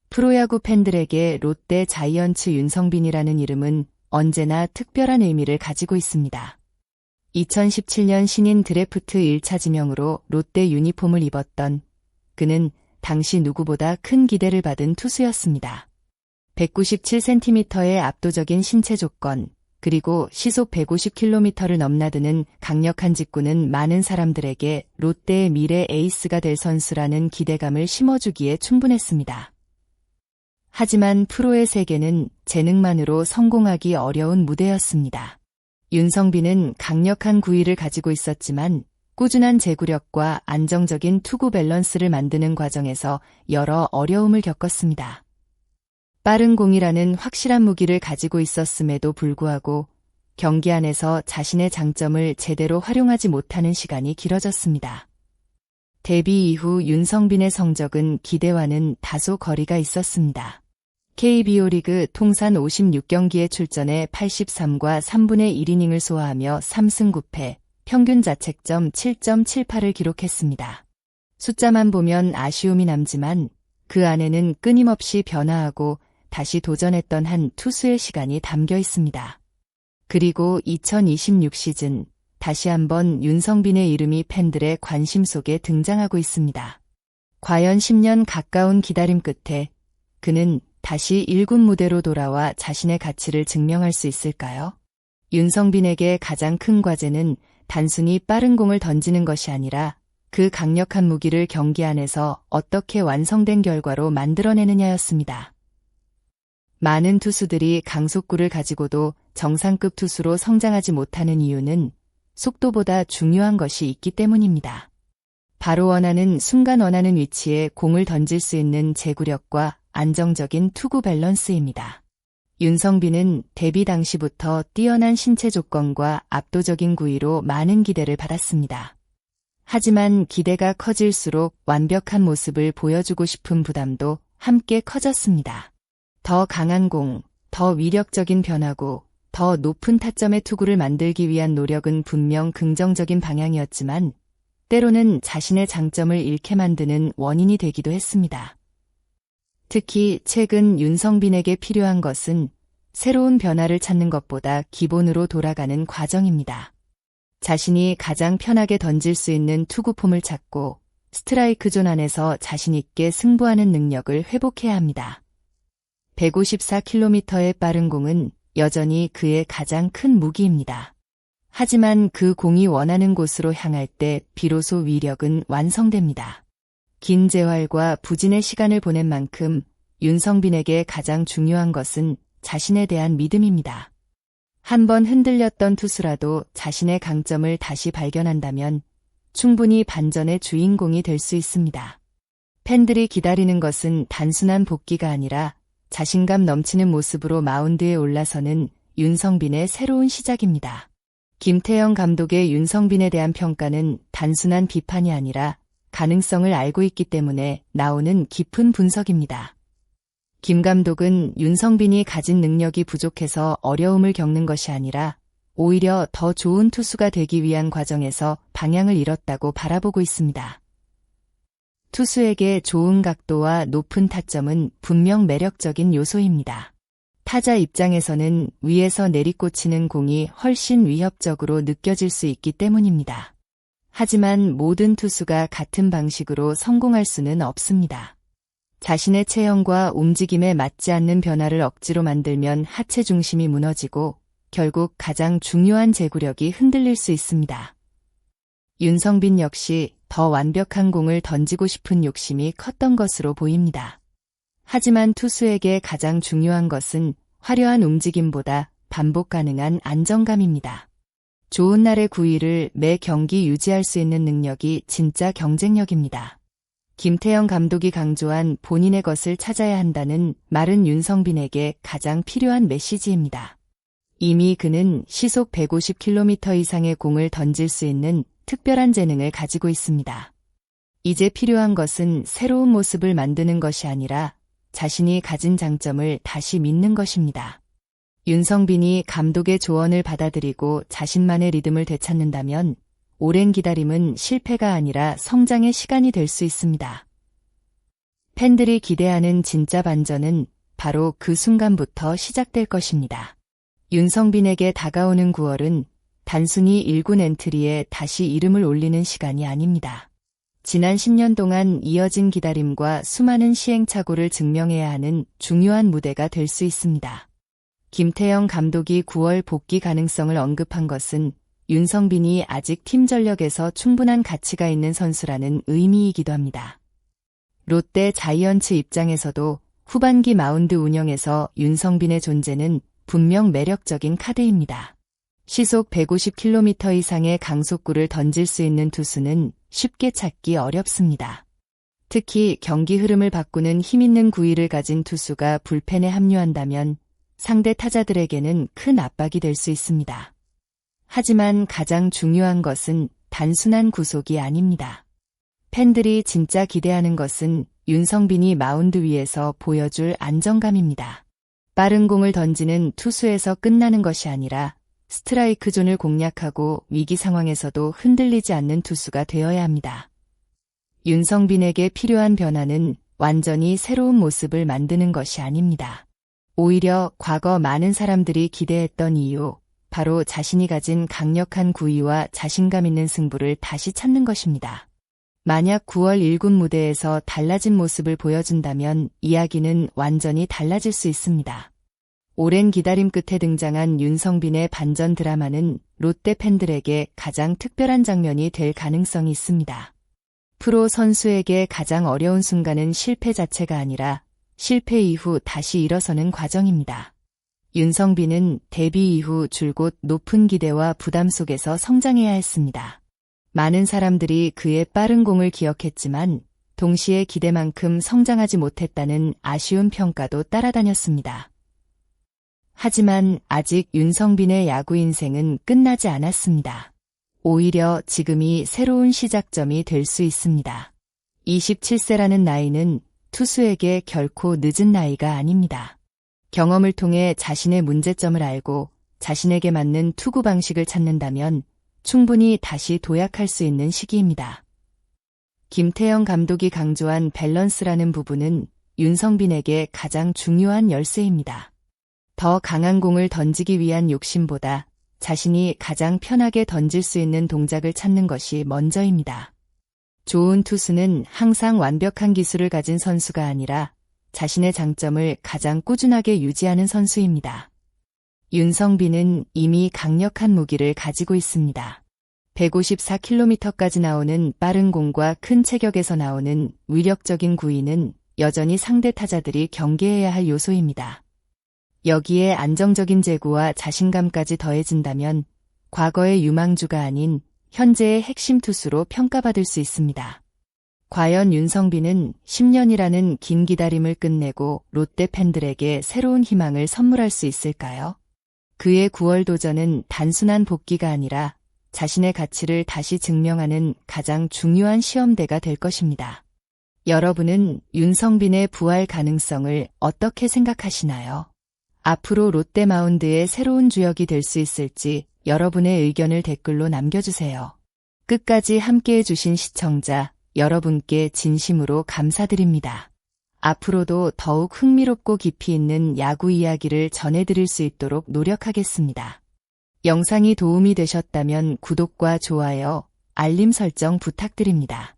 프로야구 팬들에게 롯데 자이언츠 윤성빈이라는 이름은 언제나 특별한 의미를 가지고 있습니다. 2017년 신인 드래프트 1차 지명으로 롯데 유니폼을 입었던 그는 당시 누구보다 큰 기대를 받은 투수였습니다. 197cm의 압도적인 신체 조건, 그리고 시속 150km를 넘나드는 강력한 직구는 많은 사람들에게 롯데의 미래 에이스가 될 선수라는 기대감을 심어주기에 충분했습니다. 하지만 프로의 세계는 재능만으로 성공하기 어려운 무대였습니다. 윤성빈은 강력한 구위를 가지고 있었지만 꾸준한 제구력과 안정적인 투구 밸런스를 만드는 과정에서 여러 어려움을 겪었습니다. 빠른 공이라는 확실한 무기를 가지고 있었음에도 불구하고 경기 안에서 자신의 장점을 제대로 활용하지 못하는 시간이 길어졌습니다. 데뷔 이후 윤성빈의 성적은 기대와는 다소 거리가 있었습니다. KBO 리그 통산 56경기에 출전해 83과 3분의 1이닝을 소화하며 3승 9패, 평균 자책점 7.78을 기록했습니다. 숫자만 보면 아쉬움이 남지만 그 안에는 끊임없이 변화하고 다시 도전했던 한 투수의 시간이 담겨 있습니다. 그리고 2026 시즌 다시 한번 윤성빈의 이름이 팬들의 관심 속에 등장하고 있습니다. 과연 10년 가까운 기다림 끝에 그는 다시 1군 무대로 돌아와 자신의 가치를 증명할 수 있을까요? 윤성빈에게 가장 큰 과제는 단순히 빠른 공을 던지는 것이 아니라 그 강력한 무기를 경기 안에서 어떻게 완성된 결과로 만들어내느냐였습니다. 많은 투수들이 강속구를 가지고도 정상급 투수로 성장하지 못하는 이유는 속도보다 중요한 것이 있기 때문입니다. 바로 원하는 순간 원하는 위치에 공을 던질 수 있는 제구력과 안정적인 투구 밸런스입니다. 윤성빈은 데뷔 당시부터 뛰어난 신체 조건과 압도적인 구위로 많은 기대를 받았습니다. 하지만 기대가 커질수록 완벽한 모습을 보여주고 싶은 부담도 함께 커졌습니다. 더 강한 공, 더 위력적인 변화구, 더 높은 타점의 투구를 만들기 위한 노력은 분명 긍정적인 방향이었지만 때로는 자신의 장점을 잃게 만드는 원인이 되기도 했습니다. 특히 최근 윤성빈에게 필요한 것은 새로운 변화를 찾는 것보다 기본으로 돌아가는 과정입니다. 자신이 가장 편하게 던질 수 있는 투구폼을 찾고 스트라이크 존 안에서 자신 있게 승부하는 능력을 회복해야 합니다. 154km의 빠른 공은 여전히 그의 가장 큰 무기입니다. 하지만 그 공이 원하는 곳으로 향할 때 비로소 위력은 완성됩니다. 긴 재활과 부진의 시간을 보낸 만큼 윤성빈에게 가장 중요한 것은 자신에 대한 믿음입니다. 한번 흔들렸던 투수라도 자신의 강점을 다시 발견한다면 충분히 반전의 주인공이 될 수 있습니다. 팬들이 기다리는 것은 단순한 복귀가 아니라 자신감 넘치는 모습으로 마운드에 올라서는 윤성빈의 새로운 시작입니다. 김태형 감독의 윤성빈에 대한 평가는 단순한 비판이 아니라 가능성을 알고 있기 때문에 나오는 깊은 분석입니다. 김 감독은 윤성빈이 가진 능력이 부족해서 어려움을 겪는 것이 아니라 오히려 더 좋은 투수가 되기 위한 과정에서 방향을 잃었다고 바라보고 있습니다. 투수에게 좋은 각도와 높은 타점은 분명 매력적인 요소입니다. 타자 입장에서는 위에서 내리꽂히는 공이 훨씬 위협적으로 느껴질 수 있기 때문입니다. 하지만 모든 투수가 같은 방식으로 성공할 수는 없습니다. 자신의 체형과 움직임에 맞지 않는 변화를 억지로 만들면 하체 중심이 무너지고 결국 가장 중요한 제구력이 흔들릴 수 있습니다. 윤성빈 역시 더 완벽한 공을 던지고 싶은 욕심이 컸던 것으로 보입니다. 하지만 투수에게 가장 중요한 것은 화려한 움직임보다 반복 가능한 안정감입니다. 좋은 날의 구위를 매 경기 유지할 수 있는 능력이 진짜 경쟁력입니다. 김태형 감독이 강조한 본인의 것을 찾아야 한다는 말은 윤성빈에게 가장 필요한 메시지입니다. 이미 그는 시속 150km 이상의 공을 던질 수 있는 특별한 재능을 가지고 있습니다. 이제 필요한 것은 새로운 모습을 만드는 것이 아니라 자신이 가진 장점을 다시 믿는 것입니다. 윤성빈이 감독의 조언을 받아들이고 자신만의 리듬을 되찾는다면 오랜 기다림은 실패가 아니라 성장의 시간이 될 수 있습니다. 팬들이 기대하는 진짜 반전은 바로 그 순간부터 시작될 것입니다. 윤성빈에게 다가오는 9월은 단순히 1군 엔트리에 다시 이름을 올리는 시간이 아닙니다. 지난 10년 동안 이어진 기다림과 수많은 시행착오를 증명해야 하는 중요한 무대가 될 수 있습니다. 김태형 감독이 9월 복귀 가능성을 언급한 것은 윤성빈이 아직 팀 전력에서 충분한 가치가 있는 선수라는 의미이기도 합니다. 롯데 자이언츠 입장에서도 후반기 마운드 운영에서 윤성빈의 존재는 분명 매력적인 카드입니다. 시속 150km 이상의 강속구를 던질 수 있는 투수는 쉽게 찾기 어렵습니다. 특히 경기 흐름을 바꾸는 힘있는 구위를 가진 투수가 불펜에 합류한다면 상대 타자들에게는 큰 압박이 될 수 있습니다. 하지만 가장 중요한 것은 단순한 구속이 아닙니다. 팬들이 진짜 기대하는 것은 윤성빈이 마운드 위에서 보여줄 안정감입니다. 빠른 공을 던지는 투수에서 끝나는 것이 아니라 스트라이크 존을 공략하고 위기 상황에서도 흔들리지 않는 투수가 되어야 합니다. 윤성빈에게 필요한 변화는 완전히 새로운 모습을 만드는 것이 아닙니다. 오히려 과거 많은 사람들이 기대했던 이유, 바로 자신이 가진 강력한 구위와 자신감 있는 승부를 다시 찾는 것입니다. 만약 9월 1군 무대에서 달라진 모습을 보여준다면 이야기는 완전히 달라질 수 있습니다. 오랜 기다림 끝에 등장한 윤성빈의 반전 드라마는 롯데 팬들에게 가장 특별한 장면이 될 가능성이 있습니다. 프로 선수에게 가장 어려운 순간은 실패 자체가 아니라 실패 이후 다시 일어서는 과정입니다. 윤성빈은 데뷔 이후 줄곧 높은 기대와 부담 속에서 성장해야 했습니다. 많은 사람들이 그의 빠른 공을 기억했지만 동시에 기대만큼 성장하지 못했다는 아쉬운 평가도 따라다녔습니다. 하지만 아직 윤성빈의 야구 인생은 끝나지 않았습니다. 오히려 지금이 새로운 시작점이 될 수 있습니다. 27세라는 나이는 투수에게 결코 늦은 나이가 아닙니다. 경험을 통해 자신의 문제점을 알고 자신에게 맞는 투구 방식을 찾는다면 충분히 다시 도약할 수 있는 시기입니다. 김태형 감독이 강조한 밸런스라는 부분은 윤성빈에게 가장 중요한 열쇠입니다. 더 강한 공을 던지기 위한 욕심보다 자신이 가장 편하게 던질 수 있는 동작을 찾는 것이 먼저입니다. 좋은 투수는 항상 완벽한 기술을 가진 선수가 아니라 자신의 장점을 가장 꾸준하게 유지하는 선수입니다. 윤성빈은 이미 강력한 무기를 가지고 있습니다. 154km까지 나오는 빠른 공과 큰 체격에서 나오는 위력적인 구위는 여전히 상대 타자들이 경계해야 할 요소입니다. 여기에 안정적인 제구와 자신감까지 더해진다면 과거의 유망주가 아닌 현재의 핵심 투수로 평가받을 수 있습니다. 과연 윤성빈은 10년이라는 긴 기다림을 끝내고 롯데 팬들에게 새로운 희망을 선물할 수 있을까요? 그의 9월 도전은 단순한 복귀가 아니라 자신의 가치를 다시 증명하는 가장 중요한 시험대가 될 것입니다. 여러분은 윤성빈의 부활 가능성을 어떻게 생각하시나요? 앞으로 롯데 마운드의 새로운 주역이 될 수 있을지 여러분의 의견을 댓글로 남겨주세요. 끝까지 함께해주신 시청자 여러분께 진심으로 감사드립니다. 앞으로도 더욱 흥미롭고 깊이 있는 야구 이야기를 전해드릴 수 있도록 노력하겠습니다. 영상이 도움이 되셨다면 구독과 좋아요, 알림 설정 부탁드립니다.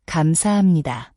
감사합니다.